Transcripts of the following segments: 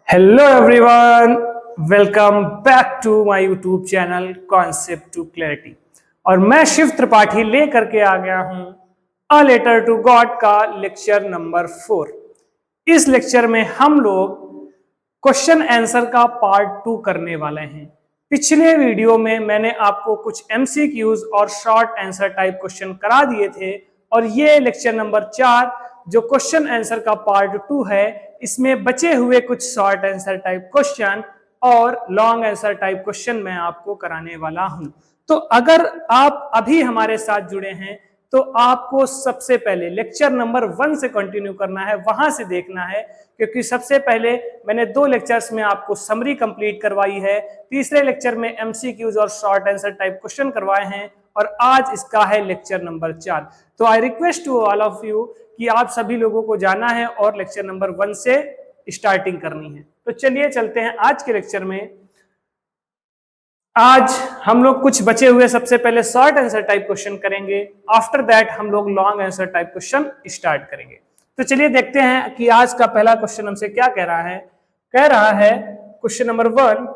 Hello everyone, welcome back to my YouTube channel concept to clarity. और मैं शिव त्रिपाठी लेकर के आ गया हूं अ लेटर टू गॉड का लेक्चर नंबर 4। इस लेक्चर में हम लोग क्वेश्चन आंसर का पार्ट 2 करने वाले हैं। पिछले वीडियो में मैंने आपको कुछ एमसीक्यूज और शॉर्ट आंसर टाइप क्वेश्चन करा दिए थे और ये लेक्चर नंबर 4 जो क्वेश्चन आंसर का पार्ट 2 है, इसमें बचे हुए कुछ शॉर्ट आंसर टाइप क्वेश्चन और लॉन्ग आंसर टाइप क्वेश्चन मैं आपको कराने वाला हूं। तो अगर आप अभी हमारे साथ जुड़े हैं तो आपको सबसे पहले लेक्चर नंबर 1 से कंटिन्यू करना है, वहां से देखना है, क्योंकि सबसे पहले मैंने 2 लेक्चर्स में आपको समरी कंप्लीट करवाई है, तीसरे लेक्चर में एमसीक्यूज और शॉर्ट आंसर टाइप क्वेश्चन करवाए हैं और आज इसका है लेक्चर नंबर 4। तो I request to all of you कि आप सभी लोगों को जाना है और लेक्चर नंबर 1 से स्टार्टिंग करनी है। तो चलिए चलते हैं आज के लेक्चर में। आज हम लोग कुछ बचे हुए सबसे पहले शॉर्ट आंसर टाइप क्वेश्चन करेंगे, आफ्टर दैट हम लोग long answer type question start करेंगे। तो चलिए देखते हैं कि आज का पहला क्वेश्चन हमसे क्या कह रहा है। कह रहा है question number 1,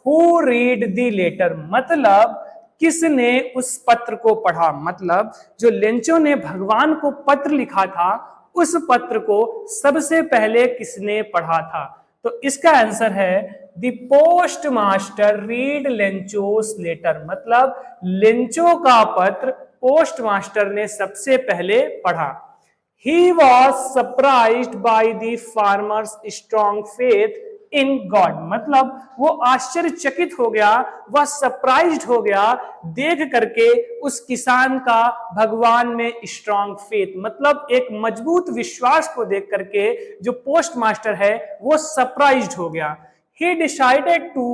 who read the letter, मतलब किसने उस पत्र को पढ़ा। मतलब जो लेंचो ने भगवान को पत्र लिखा था, उस पत्र को सबसे पहले किसने पढ़ा था। तो इसका आंसर है the post master read Lencho's letter, मतलब लेंचो का पत्र पोस्ट मास्टर ने सबसे पहले पढ़ा। He was surprised by the farmer's strong faith in God, मतलब वो आश्चर्यचकित हो गया, वह सरप्राइज्ड हो गया देख करके उस किसान का भगवान में स्ट्रांग फेथ, मतलब एक मजबूत विश्वास को देख करके जो पोस्ट मास्टर है वो सरप्राइज्ड हो गया। He decided to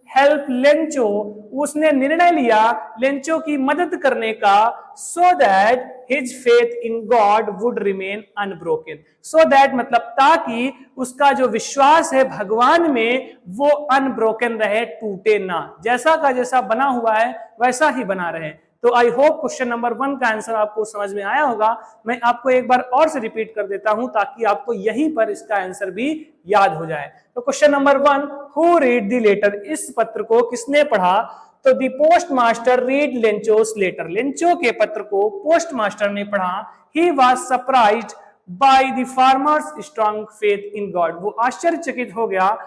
help Lencho, उसने निर्णय लिया लेंचो की मदद करने का, so that his faith in God would remain unbroken. So that मतलब ताकि उसका जो विश्वास है भगवान में वो अनब्रोकन रहे, टूटे ना, जैसा का जैसा बना हुआ है वैसा ही बना रहे। तो आई होप क्वेश्चन नंबर 1 का आंसर आपको समझ में आया होगा। मैं आपको एक बार और से रिपीट कर देता हूं ताकि आपको यहीं पर इसका आंसर भी याद हो जाए। तो question number 1, who read the letter, इस पत्र को किसने पढ़ा। तो the post master read Lencho's letter, Lencho के पत्र को पोस्ट मास्टर ने पढ़ा। He was surprised by the farmer's strong faith in God, वो आश्चर्यचकित हो गया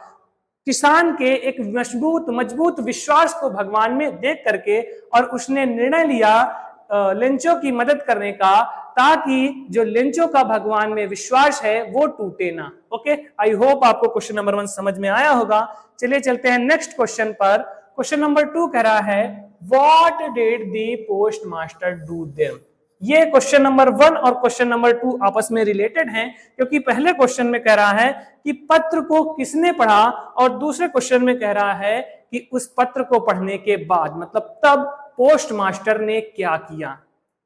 किसान के एक मजबूत विश्वास को भगवान में देख करके, और उसने निर्णय लिया लेंचो की मदद करने का, ताकि जो लेंचो का भगवान में विश्वास है वो टूटे ना। ओके, आई होप आपको क्वेश्चन नंबर 1 समझ में आया होगा। चलिए चलते हैं नेक्स्ट क्वेश्चन पर। क्वेश्चन नंबर 2 कह रहा है what did the post master do them. ये क्वेश्चन नंबर 1 और क्वेश्चन नंबर 2 आपस में रिलेटेड हैं, क्योंकि पहले क्वेश्चन में कह रहा है कि पत्र को किसने पढ़ा और दूसरे क्वेश्चन में कह रहा है कि उस पत्र को पढ़ने के बाद, मतलब तब पोस्ट मास्टर ने क्या किया।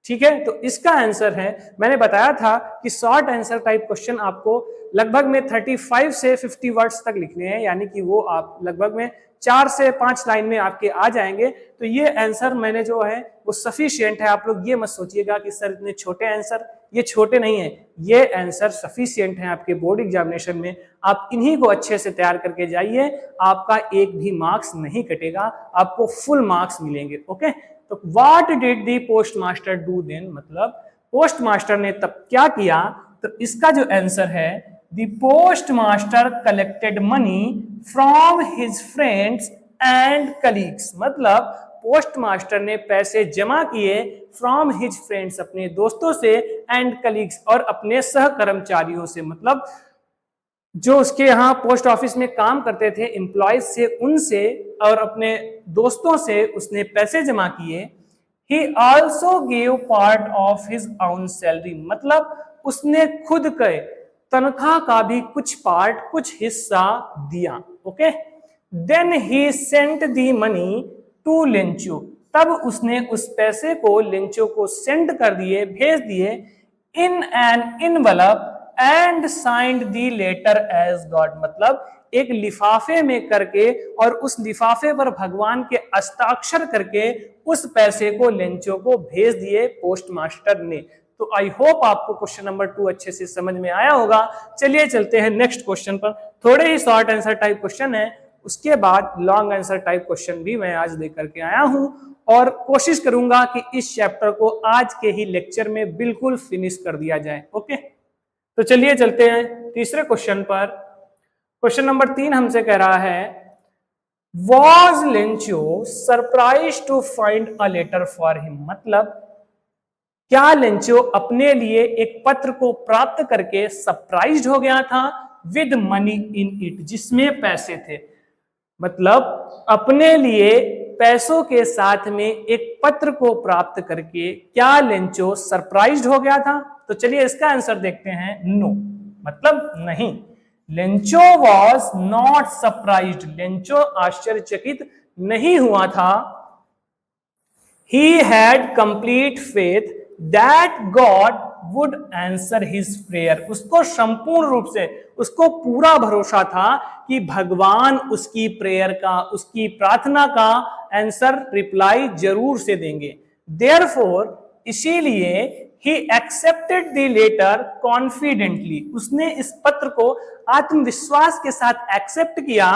ठीक है, तो इसका आंसर है, मैंने बताया था कि शॉर्ट आंसर टाइप क्वेश्चन आपको लगभग में 35 से 50 वर्ड्स तक लिखने हैं, यानी कि वो आप लगभग में 4 से 5 लाइन में आपके आ जाएंगे। तो ये आंसर मैंने जो है वो सफिशिएंट है। आप लोग ये मत सोचिएगा कि सर इतने छोटे आंसर, ये छोटे नहीं है, ये आंसर सफिशिएंट है आपके बोर्ड एग्जामिनेशन में। आप इन्हीं को अच्छे से तैयार करके जाइए, आपका एक भी मार्क्स नहीं कटेगा, आपको फुल मार्क्स मिलेंगे। ओके, तो what did the post master do then, मतलब पोस्ट मास्टर ने तब क्या किया। तो इसका जो आंसर है the post master collected money from his friends and colleagues, मतलब पोस्ट मास्टर ने पैसे जमा किए फ्रॉम हिज फ्रेंड्स, अपने दोस्तों से, एंड कलीग्स, और अपने सहकर्मचारियों से, मतलब जो उसके यहाँ पोस्ट ऑफिस में काम करते थे एम्प्लॉयज से, उनसे और अपने दोस्तों से उसने पैसे जमा किए। He also gave part of his own salary, मतलब उसने खुद के तनख्वाह का भी कुछ पार्ट, कुछ हिस्सा दिया। Okay, then he sent the money to Lencho, तब उसने उस पैसे को लेंचो को सेंड कर दिए, भेज दिए, in an envelope and signed the letter as God, मतलब एक लिफाफे में करके, और उस लिफाफे पर भगवान के हस्ताक्षर करके उस पैसे को लेंचो को भेज दिए पोस्ट मास्टर ने। तो आई होप आपको क्वेश्चन नंबर 2 अच्छे से समझ में आया होगा। चलिए चलते हैं नेक्स्ट क्वेश्चन पर। थोड़े ही शॉर्ट आंसर टाइप क्वेश्चन है, उसके बाद लॉन्ग आंसर टाइप क्वेश्चन भी मैं आज लेकर के आया हूं और कोशिश करूंगा कि इस चैप्टर को आज के ही लेक्चर में बिल्कुल फिनिश कर दिया जाए। ओके, तो चलिए चलते हैं तीसरे क्वेश्चन पर। क्वेश्चन नंबर 3 हमसे कह रहा है, Was Lencho surprised to find a letter for him? मतलब क्या लेंचो अपने लिए एक पत्र को प्राप्त करके सरप्राइज्ड हो गया था विद मनी इन इट, जिसमें पैसे थे। मतलब अपने लिए पैसों के साथ में एक पत्र को प्राप्त करके क्या लेंचो सरप्राइज्ड हो गया था? तो चलिए इसका आंसर देखते हैं। नो, मतलब नहीं। Lencho was not surprised, Lencho आश्चर्यचकित नहीं हुआ था। He had complete faith that God would answer his prayer. उसको संपूर्ण रूप से, उसको पूरा भरोसा था कि भगवान उसकी प्रेयर का, उसकी प्रार्थना का आंसर, रिप्लाई जरूर से देंगे। Therefore, इसीलिए he accepted the letter confidently, उसने इस पत्र को आत्मविश्वास के साथ एक्सेप्ट किया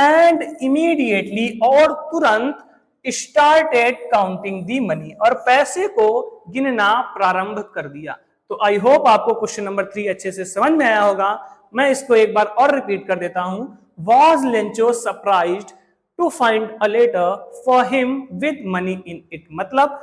and immediately, और तुरंत स्टार्टेड काउंटिंग दी मनी, और पैसे को गिनना प्रारंभ कर दिया। तो आई होप आपको क्वेश्चन नंबर 3 अच्छे से समझ में आया होगा। मैं इसको एक बार और रिपीट कर देता हूं। Was Lencho surprised to find a letter for him with money in it, मतलब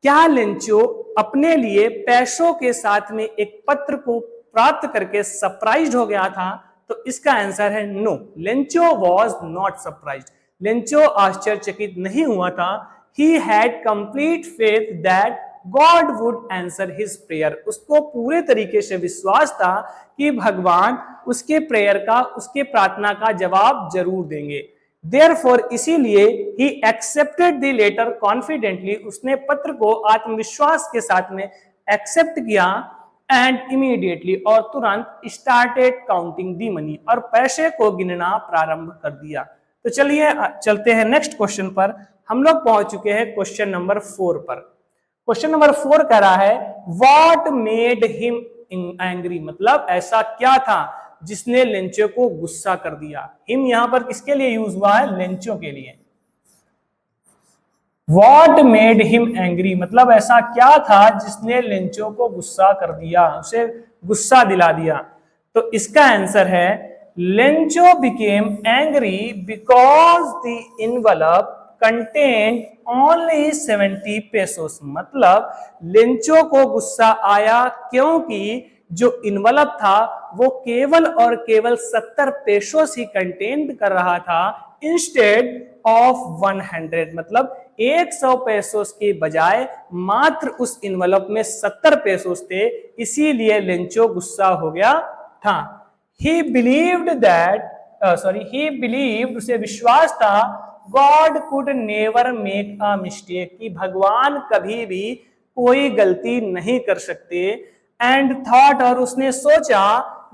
क्या लेंचो अपने लिए पैसों के साथ में एक पत्र को प्राप्त करके सरप्राइज्ड हो गया था? तो इसका आंसर है no, Lencho was not surprised, Lencho आश्चर्यचकित नहीं हुआ था। He had complete faith that God would answer his prayer, उसको पूरे तरीके से विश्वास था कि भगवान उसके प्रेयर का, उसके प्रार्थना का जवाब जरूर देंगे। Therefore, इसीलिए he accepted the letter confidently, उसने पत्र को आत्मविश्वास के साथ में एक्सेप्ट किया and immediately, और तुरंत started counting the money, और पैसे को गिनना प्रारंभ कर दिया। तो चलिए चलते हैं नेक्स्ट क्वेश्चन पर। हम लोग पहुंच चुके हैं क्वेश्चन नंबर 4 पर। क्वेश्चन नंबर 4 कह रहा है, व्हाट मेड हिम एंग्री, मतलब ऐसा क्या था जिसने लेंचो को गुस्सा कर दिया। हिम यहां पर किसके लिए यूज हुआ है? लेंचो के लिए। व्हाट मेड हिम एंग्री, मतलब ऐसा क्या था जिसने लेंचो को गुस्सा कर दिया, उसे गुस्सा दिला दिया। तो इसका आंसर है, Lencho became angry because the envelope contained only 70 pesos, मतलब लेंचो को गुस्सा आया क्योंकि जो इन्वलप था वो केवल और केवल 70 पेसोस ही कंटेन कर रहा था, इंस्टेड ऑफ 100, मतलब 100 पेसोस के बजाय मात्र उस इन्वलप में 70 पेसोस थे, इसीलिए लेंचो गुस्सा हो गया था। He believed that, he believed, उसे विश्वास था, God could never make a mistake, कि भगवान कभी भी कोई गलती नहीं कर सकते। And thought, और उसने सोचा,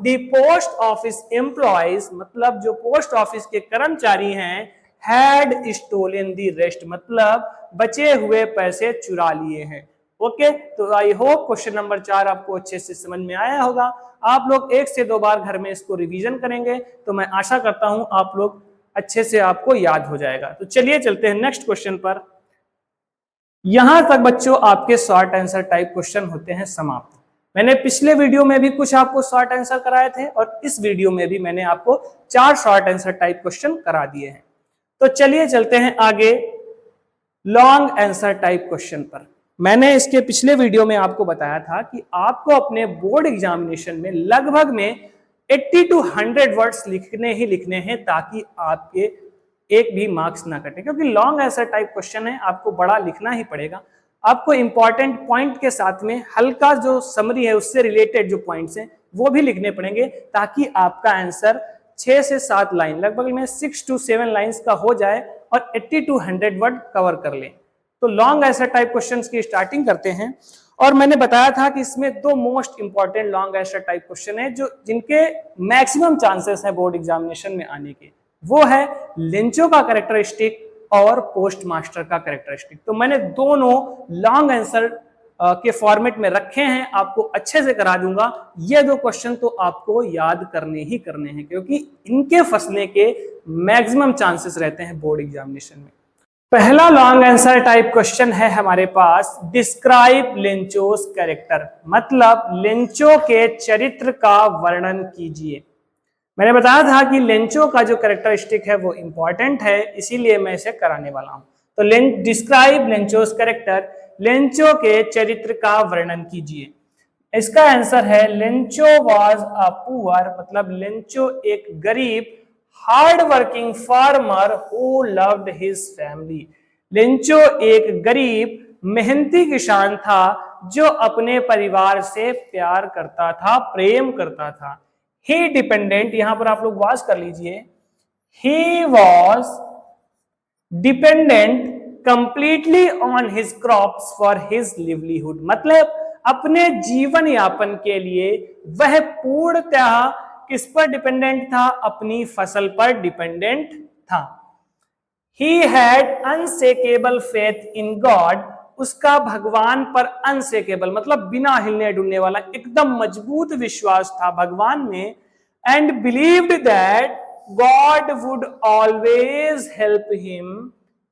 the post office employees, मतलब जो पोस्ट ऑफिस के कर्मचारी हैं, had stolen the rest, मतलब बचे हुए पैसे चुरा लिए हैं। ओके, तो आई होप क्वेश्चन नंबर 4 आपको अच्छे से समझ में आया होगा। आप लोग 1 से 2 बार घर में इसको रिवीजन करेंगे तो मैं आशा करता हूं आप लोग अच्छे से आपको याद हो जाएगा। तो चलिए चलते हैं नेक्स्ट क्वेश्चन पर। यहां तक बच्चों आपके शॉर्ट आंसर टाइप क्वेश्चन होते हैं समाप्त। मैंने पिछले वीडियो में भी कुछ आपको शॉर्ट आंसर कराए थे और इस वीडियो में भी मैंने आपको 4 शॉर्ट आंसर टाइप क्वेश्चन करा दिए हैं। तो चलिए चलते हैं आगे लॉन्ग आंसर टाइप क्वेश्चन पर। मैंने इसके पिछले वीडियो में आपको बताया था कि आपको अपने बोर्ड एग्जामिनेशन में लगभग में 80 to 100 वर्ड्स लिखने ही लिखने हैं ताकि आपके एक भी मार्क्स ना कटे, क्योंकि लॉन्ग आंसर टाइप क्वेश्चन है, आपको बड़ा लिखना ही पड़ेगा। आपको इंपॉर्टेंट पॉइंट के साथ में हल्का जो समरी है उससे रिलेटेड जो पॉइंट्स हैं वो भी लिखने पड़ेंगे ताकि आपका आंसर 6 से 7 लाइन, लगभग में 6 to 7 लाइन्स का हो जाए और 80 to 100 वर्ड कवर कर लें। तो लॉन्ग आंसर टाइप क्वेश्चंस की स्टार्टिंग करते हैं। और मैंने बताया था कि इसमें 2 most important long answer type question है जो जिनके मैक्सिमम चांसेस है बोर्ड एग्जामिनेशन में आने के, वो है लेंचो का कैरेक्टरिस्टिक और पोस्ट मास्टर का कैरेक्टरिस्टिक। तो मैंने दोनों लॉन्ग आंसर के फॉर्मेट में रखे हैं, आपको अच्छे से करा दूंगा। ये 2 क्वेश्चन तो आपको याद करने ही करने हैं, क्योंकि इनके फंसने के मैक्सिमम चांसेस रहते हैं बोर्ड एग्जामिनेशन में। पहला लॉन्ग आंसर टाइप क्वेश्चन है हमारे पास, डिस्क्राइब लेंचोस कैरेक्टर, मतलब लेंचो के चरित्र का वर्णन कीजिए। मैंने बताया था कि लेंचो का जो कैरेक्टरिस्टिक है वो इंपॉर्टेंट है, इसीलिए मैं इसे कराने वाला हूं। तो डिस्क्राइब लेंचोस कैरेक्टर, लेंचो के चरित्र का वर्णन कीजिए। इसका आंसर है लेंचो वाज अ पुअर, मतलब लेंचो एक गरीब hard working farmer who loved his family. Lencho एक गरीब मेहनती किसान था जो अपने परिवार से प्यार करता था, प्रेम करता था। ही डिपेंडेंट, यहां पर आप लोग वाज कर लीजिए, he was dependent completely on his crops for his livelihood, मतलब अपने जीवन यापन के लिए वह पूर्णतः किस पर डिपेंडेंट था? अपनी फसल पर डिपेंडेंट था। He had unshakable faith in God, उसका भगवान पर अनशेकेबल मतलब बिना हिलने डुलने वाला एकदम मजबूत विश्वास था भगवान में। And believed that God would always help him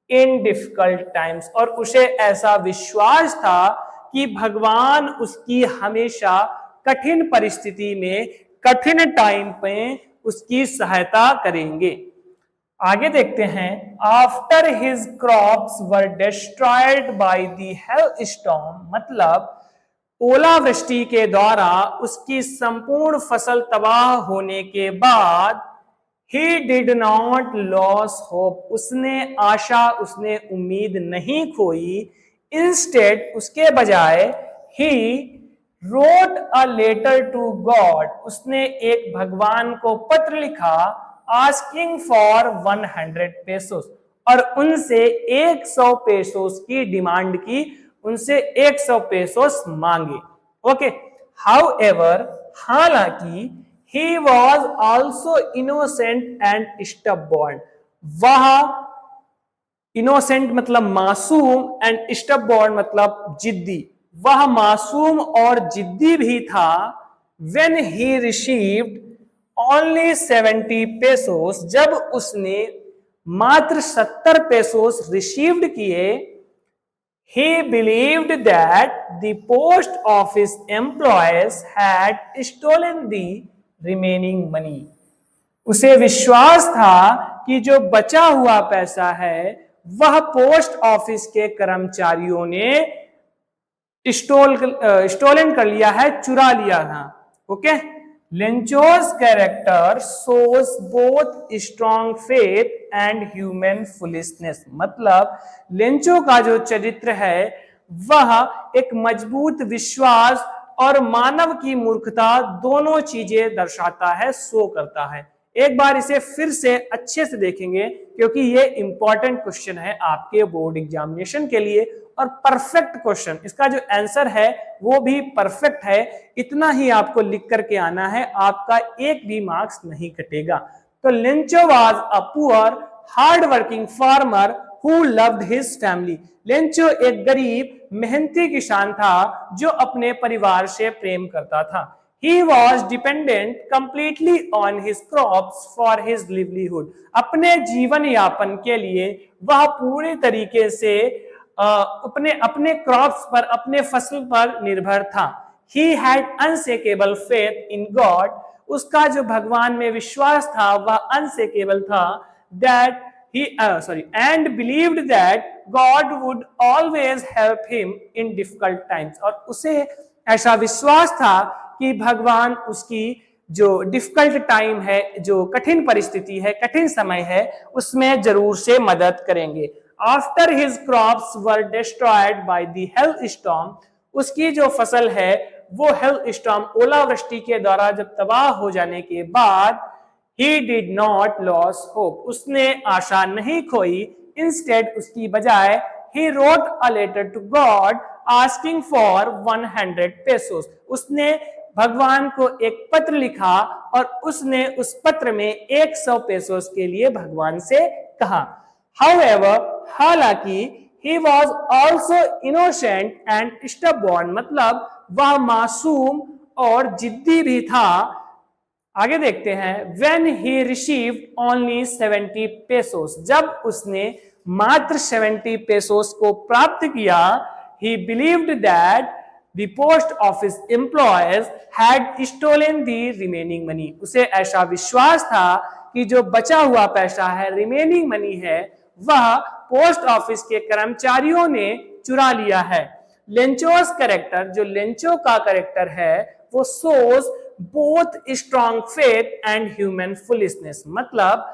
in difficult times, और उसे ऐसा विश्वास था कि भगवान उसकी हमेशा कठिन परिस्थिति में, कठिन टाइम पे उसकी सहायता करेंगे। आगे देखते हैं, after his crops were destroyed by the hell storm, मतलब ओलावृष्टि के द्वारा उसकी संपूर्ण फसल तबाह होने के बाद he did not lose hope, उसने आशा, उसने उम्मीद नहीं खोई। इंस्टेड, उसके बजाय, he wrote a letter to God, उसने एक भगवान को पत्र लिखा, आस्किंग फॉर 100 पेसोस, और उनसे 100 पेसोस की डिमांड की, उनसे 100 पेसोस मांगे। ओके, हाउएवर, हालांकि, he was also innocent and stubborn, वह इनोसेंट मतलब मासूम एंड स्टबबॉर्न मतलब जिद्दी, वह मासूम और जिद्दी भी था। When he received only 70 pesos, जब उसने मात्र 70 पेसोस रिसीव्ड किए, he believed that the post office employees had stolen the remaining money, उसे विश्वास था कि जो बचा हुआ पैसा है वह पोस्ट ऑफिस के कर्मचारियों ने स्टोलन कर लिया है, चुरा लिया था। Okay, Lencho's character shows both strong faith and human foolishness, मतलब लेंचो का जो चरित्र है वह एक मजबूत विश्वास और मानव की मूर्खता दोनों चीजें दर्शाता है, शो करता है। एक बार इसे फिर से अच्छे से देखेंगे क्योंकि ये इंपॉर्टेंट क्वेश्चन है आपके बोर्ड एग्जामिनेशन के लिए, और परफेक्ट क्वेश्चन, इसका जो आंसर है वो भी परफेक्ट है। इतना ही आपको लिख करके आना है, आपका एक भी मार्क्स नहीं कटेगा। तो Lencho was a poor hard working farmer who loved his family, Lencho एक गरीब मेहनती किसान था जो अपने परिवार से प्रेम करता था। He was dependent completely on his crops for his livelihood, अपने जीवन यापन के लिए वह पूरे तरीके से अपने क्रॉप्स पर, अपने फसल पर निर्भर था। He had unshakable faith in God, उसका जो भगवान में विश्वास था वह अनशेकेबल था। That he and believed that God would always help him in difficult times, और उसे ऐसा विश्वास था कि भगवान उसकी जो डिफिकल्ट टाइम है, जो कठिन परिस्थिति है, कठिन समय है, उसमें जरूर से मदद करेंगे। After his crops were destroyed by the hell storm, उसकी जो फसल है वो हेल स्टॉर्म ओलावृष्टि के द्वारा जब तबाह हो जाने के बाद, he did not lose hope, उसने आशा नहीं खोई। इंस्टेड, उसकी बजाय, he wrote a letter to God asking for 100 pesos, उसने भगवान को एक पत्र लिखा और उसने उस पत्र में 100 पेसोस के लिए भगवान से कहा। हाउएवर, हालांकि, he was also innocent and stubborn, मतलब वह मासूम और जिद्दी भी था। आगे देखते हैं, when he received only 70 pesos, जब उसने मात्र 70 pesos को प्राप्त किया, he believed that the post office employees had stolen the remaining money, उसे ऐसा विश्वास था कि जो बचा हुआ पैसा है, रिमेनिंग मनी है, वह पोस्ट ऑफिस के कर्मचारियों ने चुरा लिया है। लेंचोस कैरेक्टर, जो लेंचो का कैरेक्टर है, वो shows both strong faith and human foolishness, मतलब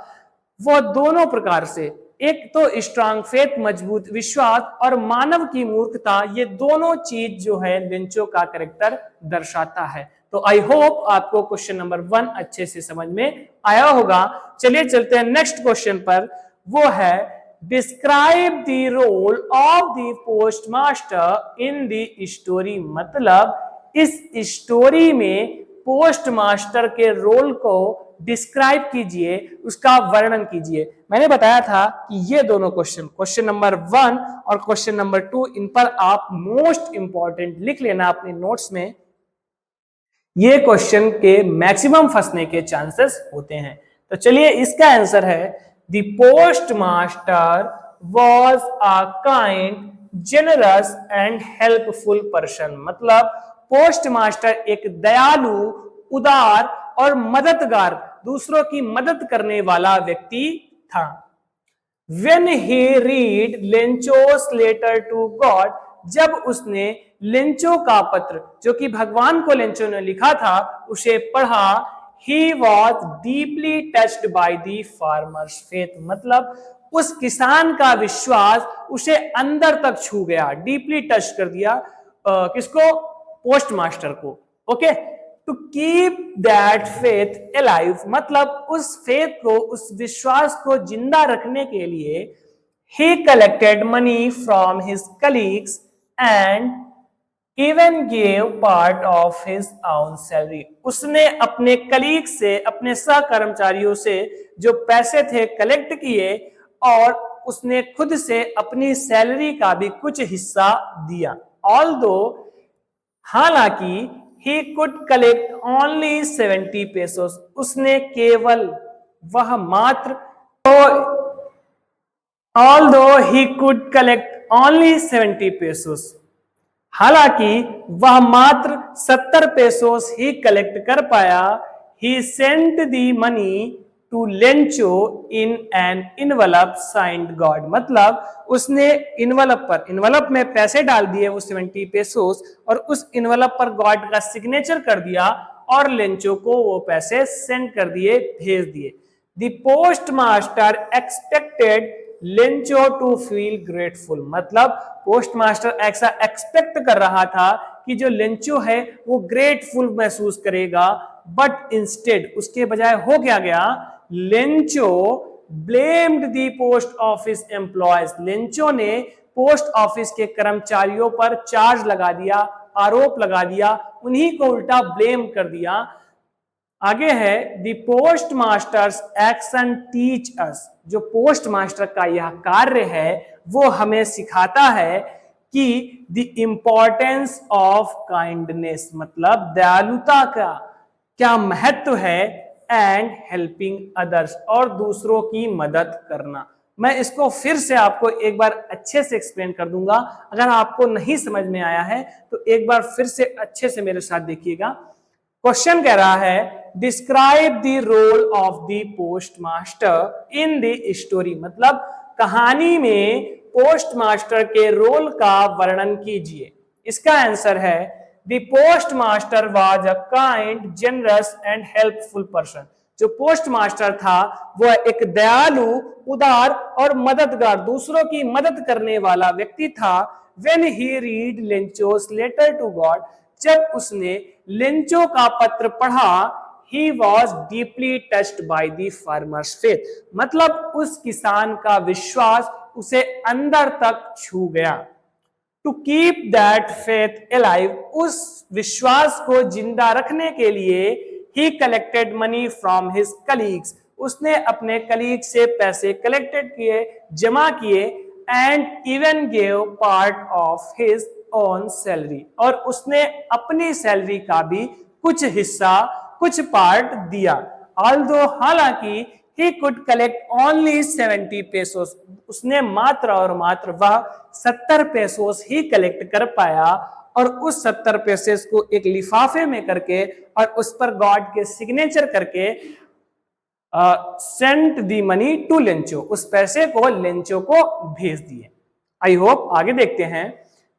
वो दोनों प्रकार से, एक तो स्ट्रॉन्ग फेथ मजबूत विश्वास और मानव की मूर्खता, ये दोनों चीज जो है लेंचो का कैरेक्टर दर्शाता है। तो आई होप आपको क्वेश्चन नंबर 1 अच्छे से समझ में आया होगा। चलिए चलते हैं नेक्स्ट क्वेश्चन पर, वो है describe the role of the postmaster in the story, मतलब इस स्टोरी में पोस्टमास्टर के रोल को डिस्क्राइब कीजिए, उसका वर्णन कीजिए। मैंने बताया था कि ये दोनों क्वेश्चन नंबर 1 और क्वेश्चन नंबर 2, इन पर आप मोस्ट इंपॉर्टेंट लिख लेना अपने नोट्स में। ये क्वेश्चन के मैक्सिमम फंसने के चांसेस होते हैं। तो चलिए इसका आंसर है the post master was a kind, generous and helpful person, मतलब पोस्ट मास्टर एक दयालु, उदार और मददगार, दूसरों की मदद करने वाला व्यक्ति था। When he read Lencho's letter to God, जब उसने लेंचो का पत्र, जो कि भगवान को लेंचो ने लिखा था, उसे पढ़ा, he was deeply touched by the farmer's faith, मतलब उस किसान का विश्वास उसे अंदर तक छू गया, डीपली टच कर दिया। किसको? पोस्ट मास्टर को। Okay, to keep that faith alive, मतलब उस फेथ को, उस विश्वास को जिंदा रखने के लिए he collected money from his colleagues and even gave part of his own salary, उसने अपने कलीग से, अपने सहकर्मचारियों से जो पैसे थे कलेक्ट किए और उसने खुद से अपनी सैलरी का भी कुछ हिस्सा दिया। ऑल्दो, हालांकि he could collect only 70 pesos, उसने केवल, वह मात्र, although he could collect only 70 pesos, हालांकि वह मात्र 70 पेसोस ही कलेक्ट कर पाया, he sent the money to Lencho in an envelope signed God, मतलब उसने इनवलप में पैसे डाल दिए वो 70 पेसोस, और उस इनवलप पर गॉड का सिग्नेचर कर दिया और लेंचो को वो पैसे सेंड कर दिए, भेज दिए। The post master expected Lencho to feel grateful, मतलब पोस्ट मास्टर ऐसा एक्सपेक्ट कर रहा था कि जो लेंचो है वो ग्रेटफुल महसूस करेगा, बट इंस्टेड, उसके बजाय हो क्या गया, Lencho blamed the post office employees, Lencho ने पोस्ट ऑफिस के कर्मचारियों पर चार्ज लगा दिया, आरोप लगा दिया, उन्हीं को उल्टा ब्लेम कर दिया। आगे है the post master's action teach us, जो पोस्ट मास्टर का यह कार्य है वो हमें सिखाता है कि द इंपॉर्टेंस ऑफ काइंडनेस, मतलब दयालुता का क्या महत्व है, एंड हेल्पिंग अदर्स, और दूसरों की मदद करना। मैं इसको फिर से आपको एक बार अच्छे से एक्सप्लेन कर दूंगा, अगर आपको नहीं समझ में आया है तो एक बार फिर से अच्छे से मेरे साथ देखिएगा। क्वेश्चन कह रहा है describe the role of the post master in the story, मतलब कहानी में पोस्ट मास्टर के रोल का वर्णन कीजिए। इसका आंसर है the post master was a kind, generous and helpful person, जो पोस्ट मास्टर था वह एक दयालु, उदार और मददगार, दूसरों की मदद करने वाला व्यक्ति था। When he read Lencho's letter to God, जब उसने लेंचो का पत्र पढ़ा, he was deeply touched by the farmer's faith, मतलब उस किसान का विश्वास उसे अंदर तक छू गया। To keep that faith alive, उस विश्वास को जिंदा रखने के लिए he collected money from his colleagues, उसने अपने कलीग से पैसे कलेक्टेड किए, जमा किए, and even gave part of his own salary, और उसने अपनी सैलरी का भी कुछ हिस्सा, कुछ पार्ट दिया। ऑल्दो हालांकि he could collect only 70 pesos, उसने मात्र और मात्र वह 70 पेसोस ही कलेक्ट कर पाया, और उस 70 पैसे को एक लिफाफे में करके और उस पर गॉड के सिग्नेचर करके sent the money to Lencho, उस पैसे को लेंचो को भेज दिए। आई होप आगे देखते हैं।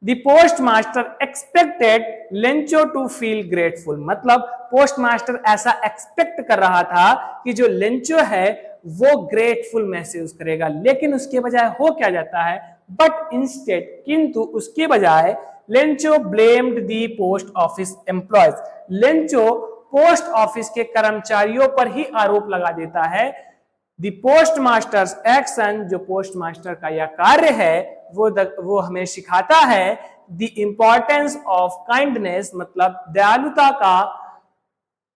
The post master expected Lencho to feel grateful, मतलब पोस्ट मास्टर ऐसा एक्सपेक्ट कर रहा था कि जो लेंचो है वो ग्रेटफुल महसूस करेगा, लेकिन उसके बजाय हो क्या जाता है, बट इंस्टेड, किंतु उसके बजाय Lencho blamed the post office employees, Lencho post office के कर्मचारियों पर ही आरोप लगा देता है। द पोस्ट मास्टर्स एक्शन, जो पोस्ट मास्टर का यह कार्य है वो हमें सिखाता है द इंपॉर्टेंस ऑफ काइंडनेस, मतलब दयालुता का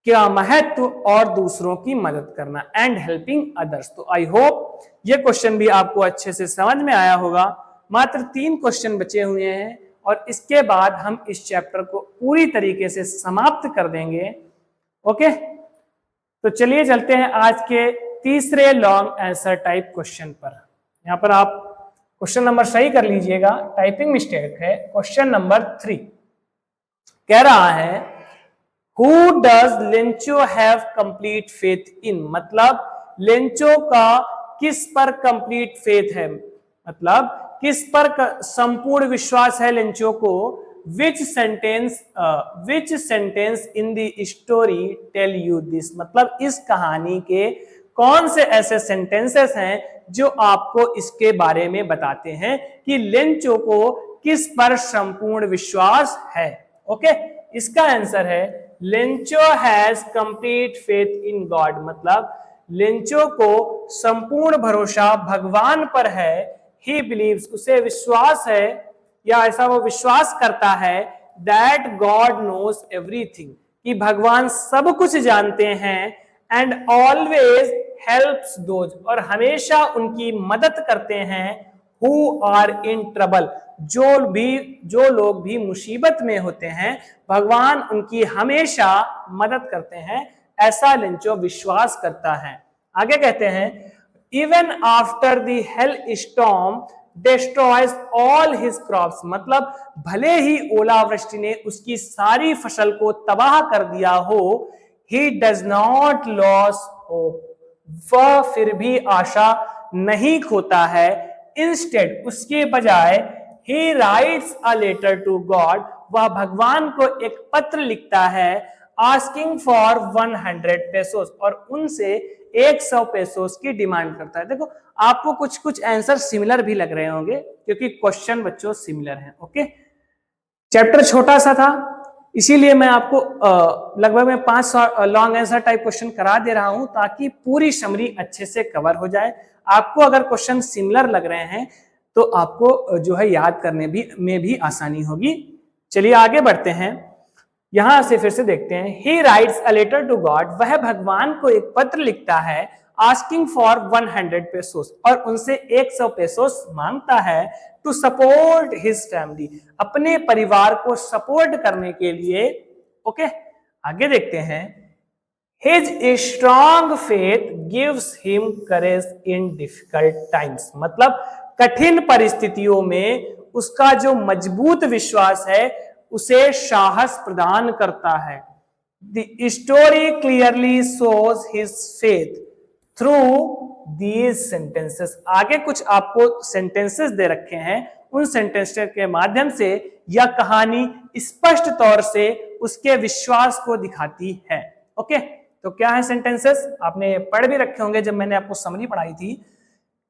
क्या महत्व और दूसरों की मदद करना, एंड हेल्पिंग अदर्स। तो आई होप ये क्वेश्चन भी आपको अच्छे से समझ में आया होगा। मात्र 3 क्वेश्चन बचे हुए हैं और इसके बाद हम इस चैप्टर को पूरी तरीके से समाप्त कर देंगे। ओके, तो चलिए चलते हैं आज के तीसरे लॉन्ग आंसर टाइप क्वेश्चन पर। यहां पर आप क्वेश्चन नंबर सही कर लीजिएगा, टाइपिंग मिस्टेक है। क्वेश्चन नंबर 3 कह रहा है who does Lencho have complete faith in, मतलब लेंचो का किस पर कंप्लीट फेथ है, मतलब किस पर संपूर्ण विश्वास है लेंचो को। Which sentence in the story tell you this, मतलब इस कहानी के कौन से ऐसे सेंटेंसेस हैं जो आपको इसके बारे में बताते हैं कि लेंचो को किस पर संपूर्ण विश्वास है। ओके, इसका आंसर है Lencho has complete faith in God, मतलब लेंचो को संपूर्ण भरोसा भगवान पर है। ही बिलीव्स, उसे विश्वास है या ऐसा वो विश्वास करता है दैट गॉड नोज एवरीथिंग, कि भगवान सब कुछ जानते हैं, एंड ऑलवेज हेल्प्स दोज, और हमेशा उनकी मदद करते हैं, हु आर इन ट्रबल, जो लोग भी मुसीबत में होते हैं भगवान उनकी हमेशा मदद करते हैं, ऐसा लेंचो विश्वास करता है। आगे कहते हैं even after the hell storm destroys all his crops, मतलब भले ही ओलावृष्टि ने उसकी सारी फसल को तबाह कर दिया हो, he does not lose hope, वह फिर भी आशा नहीं खोता है। इंस्टेड, उसके बजाय he writes a letter to God, वह भगवान को एक पत्र लिखता है, आस्किंग फॉर 100 पेसोस, और उनसे 100 पेसोस की डिमांड करता है। देखो आपको कुछ कुछ आंसर सिमिलर भी लग रहे होंगे क्योंकि क्वेश्चन बच्चों सिमिलर हैं। ओके, चैप्टर छोटा सा था इसीलिए मैं आपको लगभग मैं 5 लॉन्ग आंसर टाइप क्वेश्चन करा दे रहा हूं ताकि पूरी समरी अच्छे से कवर हो जाए। आपको अगर क्वेश्चन सिमिलर लग रहे हैं तो आपको जो है याद करने में भी आसानी होगी। चलिए आगे बढ़ते हैं, यहां से फिर से देखते हैं। He writes a letter to God, वह भगवान को एक पत्र लिखता है, आस्किंग फॉर 100 पेसोस, और उनसे 100 पेसोस मांगता है, टू सपोर्ट हिज फैमिली, अपने परिवार को सपोर्ट करने के लिए। ओके, आगे देखते हैं। His strong faith gives him करेज इन डिफिकल्ट टाइम्स, मतलब कठिन परिस्थितियों में उसका जो मजबूत विश्वास है उसे साहस प्रदान करता है। The story clearly shows his faith through these sentences, आगे कुछ आपको सेंटेंसेस दे रखे हैं, उन सेंटेंसेस के माध्यम से यह कहानी स्पष्ट तौर से उसके विश्वास को दिखाती है। ओके, तो क्या है सेंटेंसेस, आपने पढ़ भी रखे होंगे जब मैंने आपको समरी पढ़ाई थी।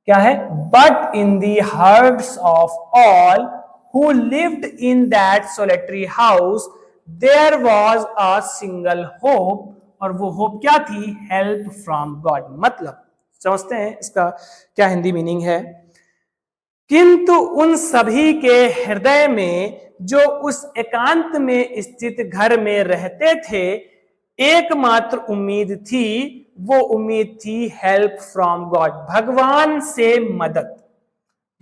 क्या है, but in the hearts of all who lived in that solitary house there was a single hope, और वो होप क्या थी, हेल्प फ्रॉम गॉड, मतलब समझते हैं इसका क्या हिंदी मीनिंग है। किंतु उन सभी के हृदय में जो उस एकांत में स्थित घर में रहते थे एकमात्र उम्मीद थी, वो उम्मीद थी हेल्प फ्रॉम गॉड, भगवान से मदद।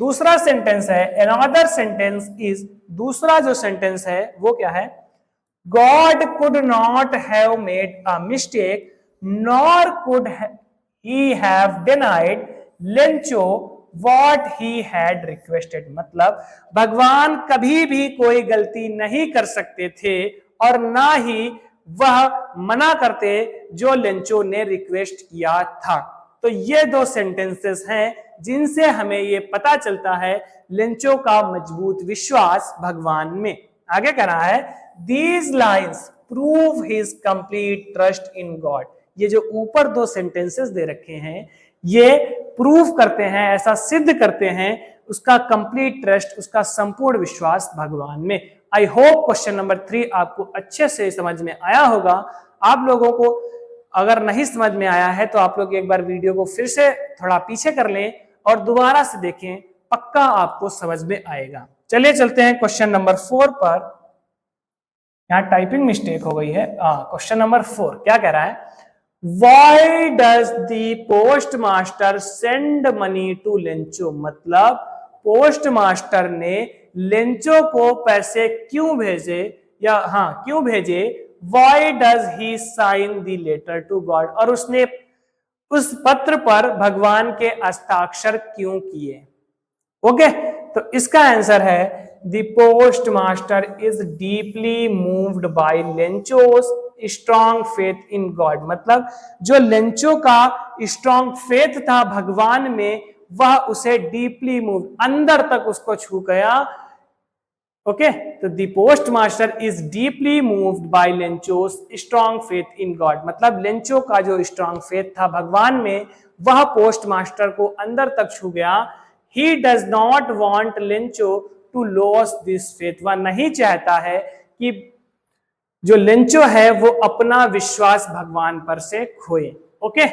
दूसरा सेंटेंस है अनदर सेंटेंस इज, दूसरा जो सेंटेंस है वो क्या है, God could not have made a mistake nor could he have denied Lencho what he had requested. मतलब भगवान कभी भी कोई गलती नहीं कर सकते थे और ना ही वह मना करते जो लेंचो ने रिक्वेस्ट किया था। तो ये दो सेंटेंसेस हैं जिनसे हमें ये पता चलता है लेंचो का मजबूत विश्वास भगवान में। आगे कह रहा है these lines prove his complete trust in God. ये जो ऊपर दो सेंटेंसेस दे रखे हैं ये प्रूव करते हैं, ऐसा सिद्ध करते हैं उसका कंप्लीट ट्रस्ट, उसका संपूर्ण विश्वास भगवान में। आई होप क्वेश्चन नंबर 3 आपको अच्छे से समझ में आया होगा। आप लोगों को अगर नहीं समझ में आया है तो आप लोग एक बार वीडियो को फिर से थोड़ा पीछे कर लें और दोबारा से देखें, पक्का आपको समझ में आएगा। चलिए चलते हैं क्वेश्चन नंबर 4 पर। यहाँ टाइपिंग मिस्टेक हो गई है। क्वेश्चन नंबर 4 क्या कह रहा है, Why does the postmaster send money to Lencho. मतलब पोस्ट मास्टर ने लेंचो को पैसे क्यों भेजे, या क्यों भेजे। Why does he sign the letter to God। और उसने उस पत्र पर भगवान के हस्ताक्षर क्यों किए। ओके, तो इसका आंसर है the post master is deeply moved by Lencho's strong faith in God. मतलब जो लेंचो का स्ट्रॉन्ग फेथ था भगवान में, वह उसे डीपली मूव, अंदर तक उसको छू गया। ओके, तो the post master is deeply moved by Lencho's strong faith in God. मतलब लेंचो का जो स्ट्रॉन्ग फेथ था भगवान में, वह पोस्ट मास्टर को अंदर तक छू गया। He does not want Lencho to lose this faith। वह नहीं चाहता है कि जो लेंचो है वो अपना विश्वास भगवान पर से खोए। ओके,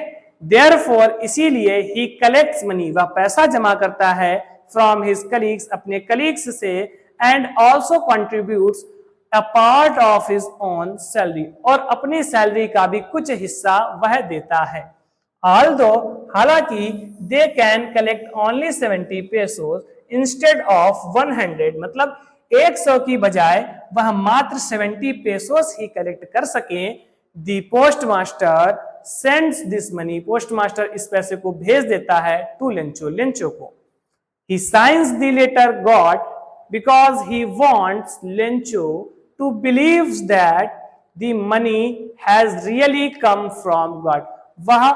therefore इसीलिए he collects money, वह पैसा जमा करता है from his colleagues, अपने colleagues से, and also contributes a part of his own salary, और अपनी सैलरी का भी कुछ हिस्सा वह देता है। हालांकि they can collect only 70 pesos instead of 100। मतलब 100 की बजाय वह मात्र 70 पेसोस ही कलेक्ट कर सके। The post master sends this money, post master इस पैसे को भेज देता है टू लेंचो, लेंचो को। He signs the letter God because he wants Lencho to believe that the money has really come from God. वह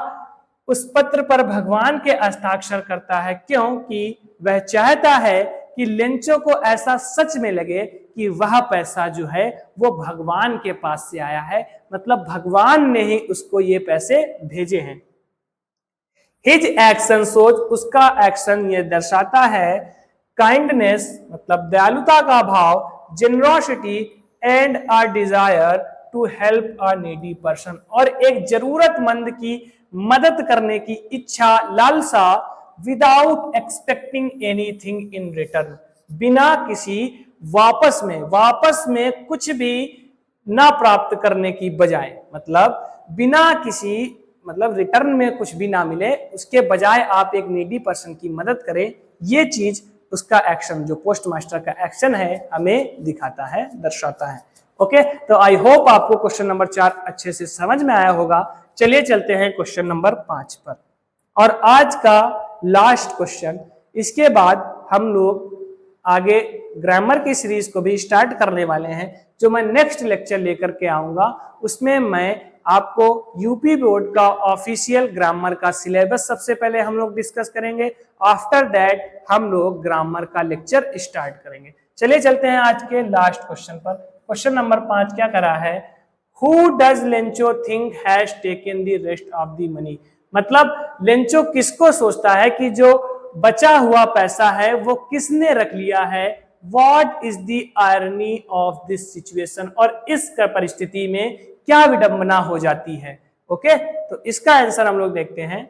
उस पत्र पर भगवान के हस्ताक्षर करता है क्योंकि वह चाहता है कि लेंचो को ऐसा सच में लगे कि वह पैसा जो है वो भगवान के पास से आया है, मतलब भगवान ने ही उसको ये पैसे भेजे हैं। हिज एक्शन सोच, उसका एक्शन ये दर्शाता है काइंडनेस, मतलब दयालुता का भाव, generosity and a desire to help a needy person, और एक जरूरतमंद की मदद करने की इच्छा, लालसा, without expecting anything in return, बिना किसी वापस में कुछ भी ना प्राप्त करने की बजाय, मतलब बिना किसी रिटर्न में कुछ भी ना मिले उसके बजाय आप एक नीडी पर्सन की मदद करें। ये चीज उसका एक्शन, जो पोस्ट मास्टर का एक्शन है, हमें दिखाता है, दर्शाता है। ओके, तो आई होप आपको क्वेश्चन नंबर 4 अच्छे से समझ में आया होगा। चलिए चलते हैं क्वेश्चन नंबर 5 पर, और आज का लास्ट क्वेश्चन। इसके बाद हम लोग आगे ग्रामर की सीरीज को भी स्टार्ट करने वाले हैं, जो मैं नेक्स्ट लेक्चर लेकर के आऊंगा। उसमें मैं आपको यूपी बोर्ड का ऑफिशियल ग्रामर का सिलेबस सबसे पहले हम लोग डिस्कस करेंगे। आफ्टर दैट हम लोग ग्रामर का लेक्चर स्टार्ट करेंगे। चलिए चलते हैं आज के लास्ट क्वेश्चन पर। क्वेश्चन नंबर 5 क्या करा है, Who does Lencho think has taken the rest of the money। मतलब लेंचो किसको सोचता है कि जो बचा हुआ पैसा है वो किसने रख लिया है। What is the irony of this situation, और इस परिस्थिति में क्या विडंबना हो जाती है। ओके, तो इसका आंसर हम लोग देखते हैं।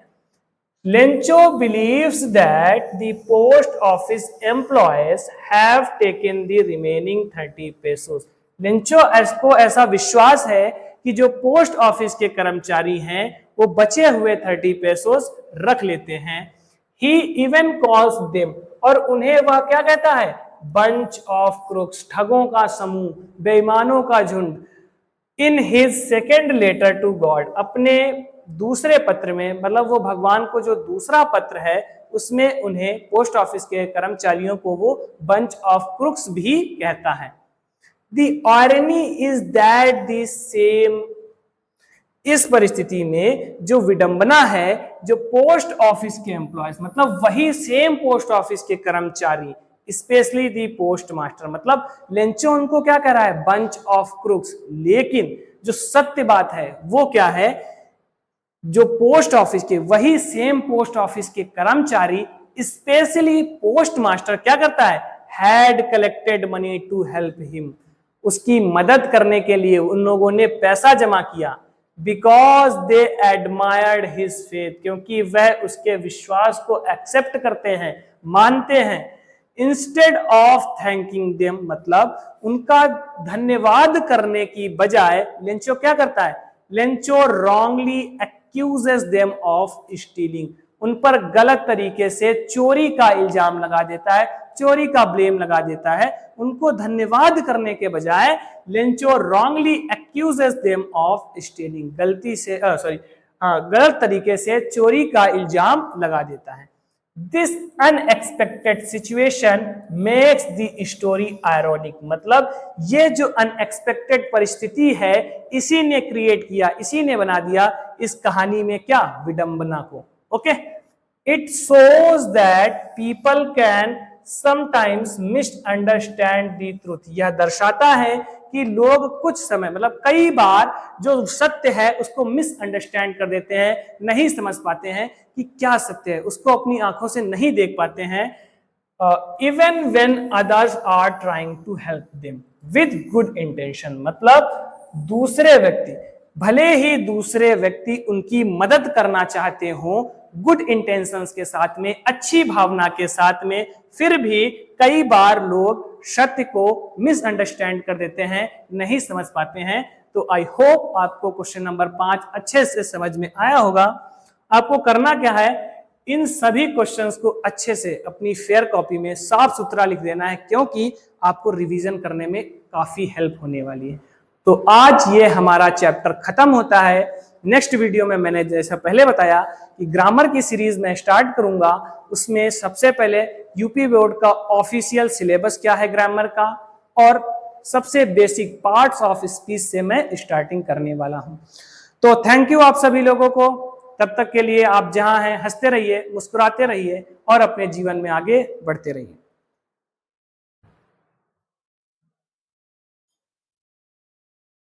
Lencho believes that the post office employees have taken the remaining 30 pesos। Lencho को ऐसा विश्वास है कि जो पोस्ट ऑफिस के कर्मचारी हैं वो बचे हुए 30 पेसोस रख लेते हैं। He even calls them, और उन्हें वह क्या कहता है, बंच ऑफ क्रूक्स, ठगों का समूह, बेईमानों का झुंड। In his second letter to God, अपने दूसरे पत्र में, मतलब वो भगवान को जो दूसरा पत्र है उसमें उन्हें, पोस्ट ऑफिस के कर्मचारियों को वो बंच ऑफ क्रूक्स भी कहता है। The irony is that the same, इस परिस्थिति में जो विडंबना है, जो पोस्ट ऑफिस के एम्प्लॉयज, मतलब वही सेम पोस्ट ऑफिस के कर्मचारी, स्पेशली दी पोस्ट मास्टर, मतलब लेंचो उनको क्या कह रहा है, बंच ऑफ क्रूक्स। लेकिन जो सत्य बात है वो क्या है, जो पोस्ट ऑफिस के, वही सेम पोस्ट ऑफिस के कर्मचारी, स्पेशली पोस्ट मास्टर क्या करता है, had collected money to help him, उसकी मदद करने के लिए उन लोगों ने पैसा जमा किया। Because they admired his faith, क्योंकि वह उसके विश्वास को एक्सेप्ट करते हैं, मानते हैं। इंस्टेड ऑफ थैंकिंग देम, मतलब उनका धन्यवाद करने की बजाय लेंचो क्या करता है, Lencho wrongly accuses them of stealing, उन पर गलत तरीके से चोरी का इल्जाम लगा देता है, चोरी का ब्लेम लगा देता है। उनको धन्यवाद करने के बजाय Lencho wrongly accuses them of stealing, गलती से गलत तरीके से चोरी का इल्जाम लगा देता है। This unexpected situation makes the story ironic, मतलब ये जो अनएक्सपेक्टेड परिस्थिति है इसी ने क्रिएट किया, इसी ने बना दिया इस कहानी में क्या, विडंबना को। Okay, it shows that people can sometimes misunderstand the truth, यह दर्शाता है कि लोग कुछ समय, मतलब कई बार जो सत्य है उसको मिसअंडरस्टैंड कर देते हैं, नहीं समझ पाते हैं कि क्या सत्य है, उसको अपनी आंखों से नहीं देख पाते हैं। Even when others are trying to help them with good intention, मतलब दूसरे व्यक्ति, भले ही दूसरे व्यक्ति उनकी मदद करना चाहते हो गुड इंटेंशंस के साथ में, अच्छी भावना के साथ में, फिर भी कई बार लोग सत्य को मिसअंडरस्टैंड कर देते हैं, नहीं समझ पाते हैं। तो आई होप आपको क्वेश्चन नंबर 5 अच्छे से समझ में आया होगा। आपको करना क्या है, इन सभी क्वेश्चंस को अच्छे से अपनी फेयर कॉपी में साफ सुथरा लिख देना है, क्योंकि आपको रिवीजन करने में काफी हेल्प होने वाली है। तो आज ये हमारा चैप्टर खत्म होता है। नेक्स्ट वीडियो में मैंने जैसा पहले बताया कि ग्रामर की सीरीज में स्टार्ट करूंगा, उसमें सबसे पहले यूपी बोर्ड का ऑफिशियल सिलेबस क्या है ग्रामर का, और सबसे बेसिक पार्ट्स ऑफ स्पीच से मैं स्टार्टिंग करने वाला हूं। तो थैंक यू आप सभी लोगों को। तब तक के लिए आप जहां हैं हंसते रहिए, मुस्कुराते रहिए और अपने जीवन में आगे बढ़ते रहिए।